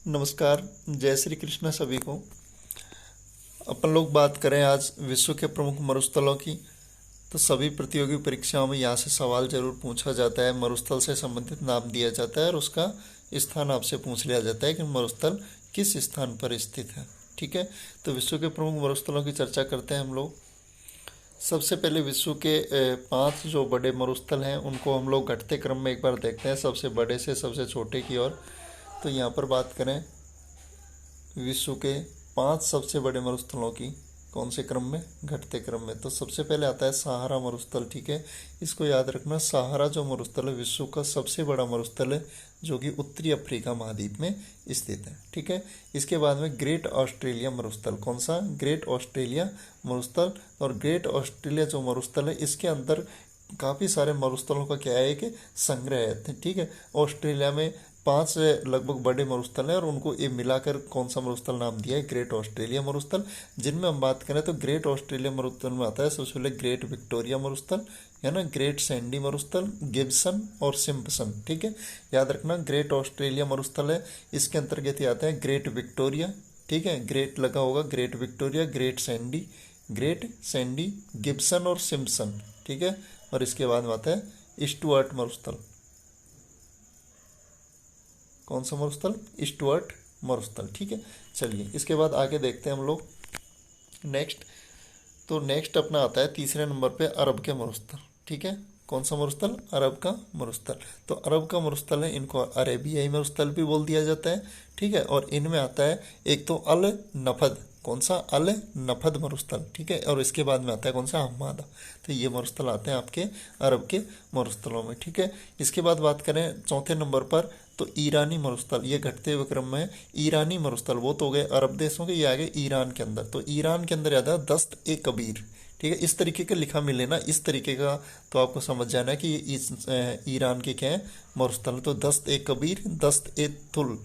नमस्कार। जय श्री कृष्ण सभी को। अपन लोग बात करें आज विश्व के प्रमुख मरुस्थलों की। तो सभी प्रतियोगी परीक्षाओं में यहाँ से सवाल जरूर पूछा जाता है, मरुस्थल से संबंधित नाम दिया जाता है और उसका स्थान आपसे पूछ लिया जाता है कि मरुस्थल किस स्थान पर स्थित है। ठीक है, तो विश्व के प्रमुख मरुस्थलों की चर्चा करते हैं हम लोग। सबसे पहले विश्व के 5 जो बड़े मरुस्थल हैं उनको हम लोग घटते क्रम में एक बार देखते हैं, सबसे बड़े से सबसे छोटे की ओर। तो यहाँ पर बात करें विश्व के 5 सबसे बड़े मरुस्थलों की, कौन से क्रम में? घटते क्रम में। तो सबसे पहले आता है सहारा मरुस्थल। ठीक है, इसको याद रखना, सहारा जो मरुस्थल है विश्व का सबसे बड़ा मरुस्थल है जो कि उत्तरी अफ्रीका महाद्वीप में स्थित है। ठीक है, इसके बाद में ग्रेट ऑस्ट्रेलिया मरुस्थल। कौन सा? ग्रेट ऑस्ट्रेलिया मरुस्थल। और ग्रेट ऑस्ट्रेलिया जो मरुस्थल है इसके अंदर काफ़ी सारे मरुस्थलों का क्या है कि संग्रह है। ठीक है, ऑस्ट्रेलिया में 5 लगभग बड़े मरुस्थल हैं और उनको ये मिलाकर कौन सा मरुस्थल नाम दिया है? ग्रेट ऑस्ट्रेलिया मरुस्थल। जिनमें हम बात करें तो ग्रेट ऑस्ट्रेलिया मरुस्थल में आता है सबसे पहले ग्रेट विक्टोरिया मरुस्थल, है ना, ग्रेट सैंडी मरुस्थल, गिब्सन और सिम्पसन। ठीक है, याद रखना ग्रेट ऑस्ट्रेलिया मरुस्थल है, इसके अंतर्गत ही आता है ग्रेट विक्टोरिया। ठीक है, ग्रेट लगा होगा, great Victoria, great Sandy, Gibson और सिम्पसन। ठीक है, और इसके बाद में आता है स्टुअर्ट मरुस्थल। कौन सा मरुस्थल? स्टुअर्ट मरुस्थल। ठीक है, चलिए इसके बाद आगे देखते हैं हम लोग नेक्स्ट। तो नेक्स्ट अपना आता है तीसरे नंबर पे अरब के मरुस्थल। ठीक है, कौन सा मरुस्थल? अरब का मरुस्थल। तो अरब का मरुस्थल है, इनको अरेबियाई मरुस्थल भी बोल दिया जाता है। ठीक है, और इनमें आता है एक तो अल नफद। कौन सा? अल नफद मरुस्थल। ठीक है, और इसके बाद में आता है कौन सा? हम्मादा। तो ये मरुस्थल आते हैं आपके अरब के मरुस्थलों में। ठीक है, इसके बाद बात करें चौथे नंबर पर तो ईरानी मरुस्थल, ये घटते हुए क्रम में ईरानी मरुस्थल। वो तो हो गए अरब देशों के, ये आ गए ईरान के अंदर। तो ईरान के अंदर आता है दस्त ए कबीर। ठीक है, इस तरीके का लिखा मिले ना, इस तरीके का तो आपको समझ जाना है कि ये ईरान के क्या है? मरुस्थल। तो दस्त ए कबीर, दस्त ए तुल।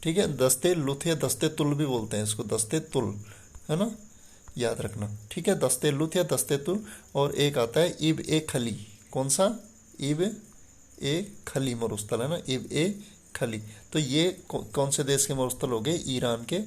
ठीक है, दस्ते लुथ या दस्ते तुल भी बोलते हैं इसको, दस्ते तुल, है ना, याद रखना। ठीक है, दस्ते लुथ या दस्ते तुल। और एक आता है इब ए खली। कौन सा? इब ए खली मरुस्थल, है ना, इब ए खली। तो ये कौन से देश के मरुस्थल हो गए? ईरान के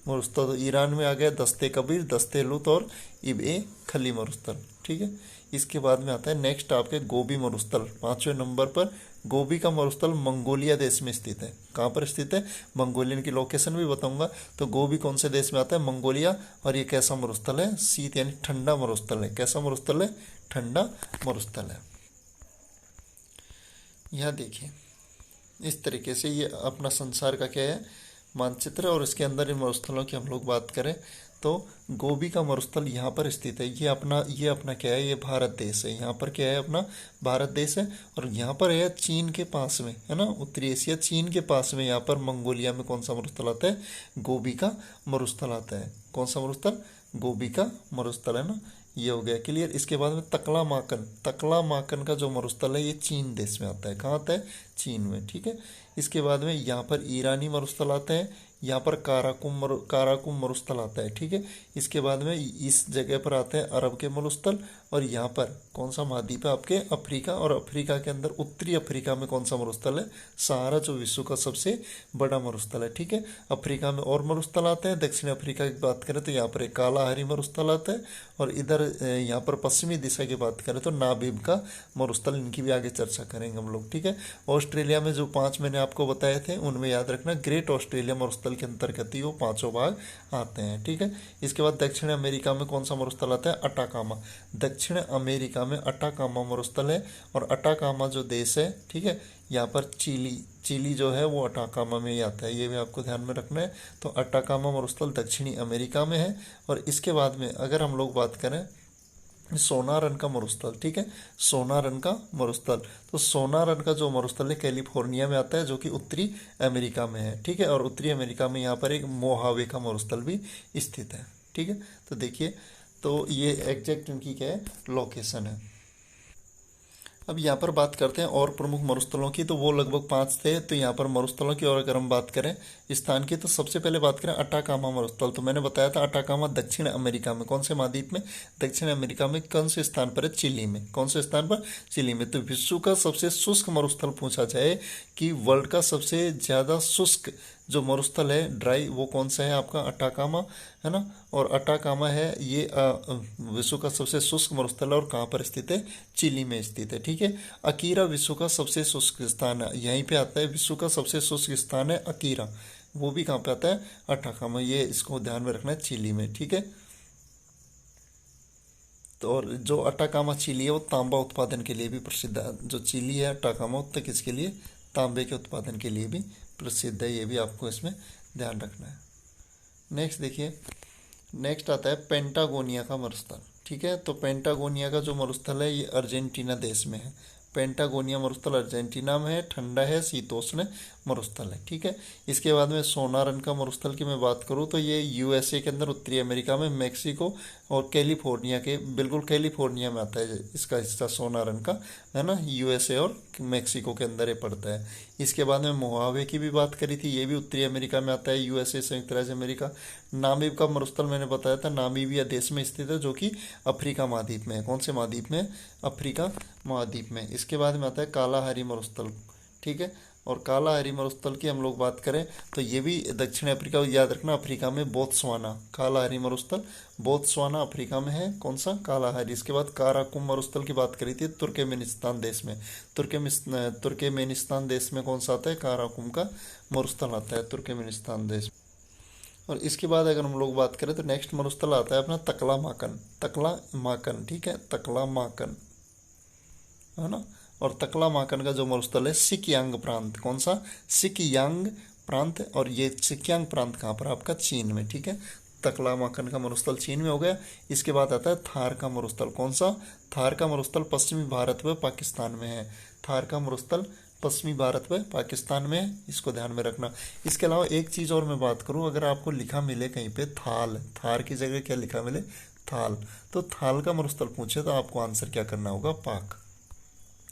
मरुस्थल। तो ईरान में आ गया दस्ते कबीर, दस्ते लुत और इब ए खली मरुस्थल। ठीक है, इसके बाद में आता है नेक्स्ट आपके गोबी मरुस्थल 5वें नंबर पर। गोबी का मरुस्थल मंगोलिया देश में स्थित है। कहाँ पर स्थित है? मंगोलियन की लोकेशन भी बताऊंगा। तो गोबी कौन से देश में आता है? मंगोलिया। और ये कैसा मरुस्थल है? शीत यानी ठंडा मरुस्थल है। कैसा मरुस्थल है? ठंडा मरुस्थल है। यहाँ देखिए इस तरीके से ये अपना संसार का क्या है? मानचित्र। और इसके अंदर इन मरुस्थलों की हम लोग बात करें तो गोबी का मरुस्थल यहाँ पर स्थित है। ये अपना क्या है? ये भारत देश है। यहाँ पर क्या है? अपना भारत देश है। और यहाँ पर है चीन के पास में, है ना, उत्तरी एशिया चीन के पास में। यहाँ पर मंगोलिया में कौन सा मरुस्थल आता है? गोबी का मरुस्थल आता है। कौन सा मरुस्थल? गोबी का मरुस्थल, है ना। ये हो गया क्लियर। इसके बाद में तकला माकन का जो मरुस्थल है ये चीन देश में आता है। कहाँ आता है? चीन में। ठीक है, इसके बाद में यहाँ पर ईरानी मरुस्थल आते हैं, यहाँ पर काराकुम मरुस्थल आता है। ठीक है, इसके बाद में इस जगह पर आते हैं अरब के मरुस्थल। और यहाँ पर कौन सा महाद्वीप है? आपके अफ्रीका। और अफ्रीका के अंदर उत्तरी अफ्रीका में कौन सा मरुस्थल है? सहारा, जो विश्व का सबसे बड़ा मरुस्थल है। ठीक है, अफ्रीका में और मरुस्थल आते हैं। दक्षिण अफ्रीका की बात करें तो यहाँ पर एक कालाहारी मरुस्थल आता है। और इधर यहाँ पर पश्चिमी दिशा की बात करें तो नाबीब का मरुस्थल। इनकी भी आगे चर्चा करेंगे हम लोग। ठीक है, ऑस्ट्रेलिया में जो 5 मैंने आपको बताए थे उनमें याद रखना ग्रेट ऑस्ट्रेलिया मरुस्थल के अंतर्गत ही वो 5 भाग आते हैं। ठीक है, इसके बाद दक्षिण अमेरिका में कौन सा मरुस्थल आता है? अटाकामा। दक्षिण अमेरिका में अटाकामा मरुस्थल है। और अटाकामा जो देश है, ठीक है, यहाँ पर चिली जो है वो अटाकामा में ही आता है। ये भी आपको ध्यान में रखना है। तो अटाकामा मरुस्थल दक्षिणी अमेरिका में है। और इसके बाद में अगर हम लोग बात करें सोनारन का मरुस्थल। ठीक है, सोनारन का मरुस्थल। तो सोनारन का जो मरुस्थल है कैलिफोर्निया में आता है, जो कि उत्तरी अमेरिका में है। ठीक है, और उत्तरी अमेरिका में यहाँ पर एक मोहावे का मरुस्थल भी स्थित है। ठीक है, तो देखिए, तो ये एग्जैक्ट इनकी क्या है? लोकेशन है। अब यहाँ पर बात करते हैं और प्रमुख मरुस्थलों की। तो वो लगभग 5 थे। तो यहाँ पर मरुस्थलों की और अगर हम बात करें स्थान की तो सबसे पहले बात करें अटाकामा मरुस्थल। तो मैंने बताया था अटाकामा दक्षिण अमेरिका में। कौन से महाद्वीप में? दक्षिण अमेरिका में। कौन से स्थान पर है? चिली में। कौन से स्थान पर? चिली में। तो विश्व का सबसे शुष्क मरुस्थल पूछा जाए कि वर्ल्ड का सबसे ज़्यादा शुष्क जो मरुस्थल है ड्राई वो कौन सा है आपका, अटाकामा है ना। और अटाकामा है ये विश्व का सबसे शुष्क मरुस्थल है और कहाँ पर स्थित है, चिली में स्थित है। ठीक है, अकीरा विश्व का सबसे शुष्क स्थान है, यहीं पे आता है विश्व का सबसे शुष्क स्थान है अकीरा, वो भी कहाँ पे आता है, अटाकामा, ये इसको ध्यान में रखना है, चिली में। ठीक है, तो और जो अटाकामा चिली है वो तांबा उत्पादन के लिए भी प्रसिद्ध है। जो चिली है अटाकामा उत्तर किसके लिए, तांबे के उत्पादन के लिए भी प्रसिद्ध है, ये भी आपको इसमें ध्यान रखना है। नेक्स्ट देखिए, नेक्स्ट आता है पेंटागोनिया का मरुस्थल। ठीक है, तो पेंटागोनिया का जो मरुस्थल है ये अर्जेंटीना देश में है। पेंटागोनिया मरुस्थल अर्जेंटीना में है, ठंडा है, शीतोष्ण मरुस्थल है। ठीक है, इसके बाद में सोनारन का मरुस्थल की मैं बात करूँ तो ये यूएसए के अंदर उत्तरी अमेरिका में मेक्सिको और कैलिफोर्निया के बिल्कुल कैलिफोर्निया में आता है इसका हिस्सा सोनारन का, है ना, यूएसए और मेक्सिको के अंदर ये पड़ता है। इसके बाद में मोहावे की भी बात करी थी, ये भी उत्तरी अमेरिका में आता है, यूएसए संयुक्त राज्य अमेरिका। नामीब का मरुस्थल मैंने बताया था, नामीबिया देश में स्थित है जो कि अफ्रीका महाद्वीप में है। कौन से महाद्वीप में, अफ्रीका महाद्वीप में। इसके बाद में आता है कालाहारी मरुस्थल। ठीक है, और कालाहारी मरुस्थल की हम लोग बात करें तो ये भी दक्षिण अफ्रीका, याद रखना अफ्रीका में बोत्सवाना, कालाहारी मरुस्थल बोत्सवाना अफ्रीका में है, कौन सा, कालाहारी। इसके बाद काराकुम मरुस्थल की बात करी थी तुर्कमेनिस्तान देश में, तुर्कमेनिस्तान देश में कौन सा आता है, काराकुम का मरुस्थल आता है तुर्कमेनिस्तान देश। और इसके बाद अगर हम लोग बात करें तो नेक्स्ट मरुस्थल आता है अपना तकला माकन, तकला माकन। ठीक है, तकला माकन है ना। और तकला माकन का जो मरुस्थल है सिकयांग प्रांत, कौन सा, सिकयांग प्रांत, और ये सिकयांग प्रांत कहाँ पर आपका, चीन में। ठीक है, तकला माकन का मरुस्थल चीन में हो गया। इसके बाद आता है थार का मरुस्थल, कौन सा, थार का मरुस्थल पश्चिमी भारत व पाकिस्तान में है। थार का मरुस्थल पश्चिमी भारत व पाकिस्तान में है, इसको ध्यान में रखना। इसके अलावा एक चीज़ और मैं बात करूँ, अगर आपको लिखा मिले कहीं पे थाल, थार की जगह क्या लिखा मिले, थाल, तो थाल का मरुस्थल पूछे तो आपको आंसर क्या करना होगा, पाक।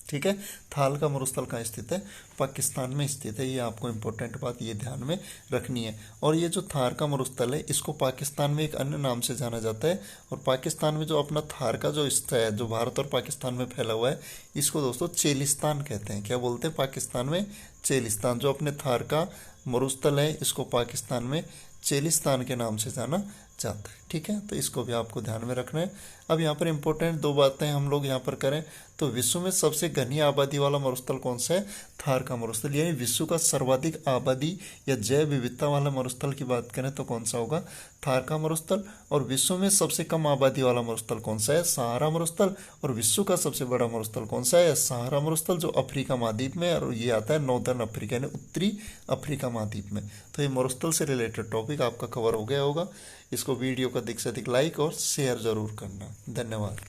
ठीक है, थाल का मरुस्थल कहाँ स्थित है, पाकिस्तान में स्थित है, ये आपको इंपॉर्टेंट बात ये ध्यान में रखनी है। और ये जो थार का मरुस्थल है इसको पाकिस्तान में एक अन्य नाम से जाना जाता है, और पाकिस्तान में जो अपना थार का जो हिस्सा है जो भारत और पाकिस्तान में फैला हुआ है इसको दोस्तों चेलिस्तान कहते हैं। क्या बोलते हैं, पाकिस्तान में चेलिस्तान। जो अपने थार का मरुस्थल है इसको पाकिस्तान में चेलिस्तान के नाम से जाना जाता है। ठीक है, तो इसको भी आपको ध्यान में रखना है। अब यहाँ पर इंपॉर्टेंट दो बातें हम लोग यहाँ पर करें तो विश्व में सबसे घनी आबादी वाला मरुस्थल कौन सा है, थार का मरुस्थल। यानी विश्व का सर्वाधिक आबादी या जैव विविधता वाला मरुस्थल की बात करें तो कौन सा होगा, थार का मरुस्थल। और विश्व में सबसे कम आबादी वाला मरुस्थल कौन सा है, सहारा मरुस्थल। और विश्व का सबसे बड़ा मरुस्थल कौन सा है, सहारा मरुस्थल, जो अफ्रीका महाद्वीप में, और ये आता है नॉर्दर्न अफ्रीका यानी उत्तरी अफ्रीका महाद्वीप में। तो ये मरुस्थल से रिलेटेड टॉपिक आपका कवर हो गया होगा। इसको वीडियो को अधिक से अधिक लाइक और शेयर जरूर करना। धन्यवाद।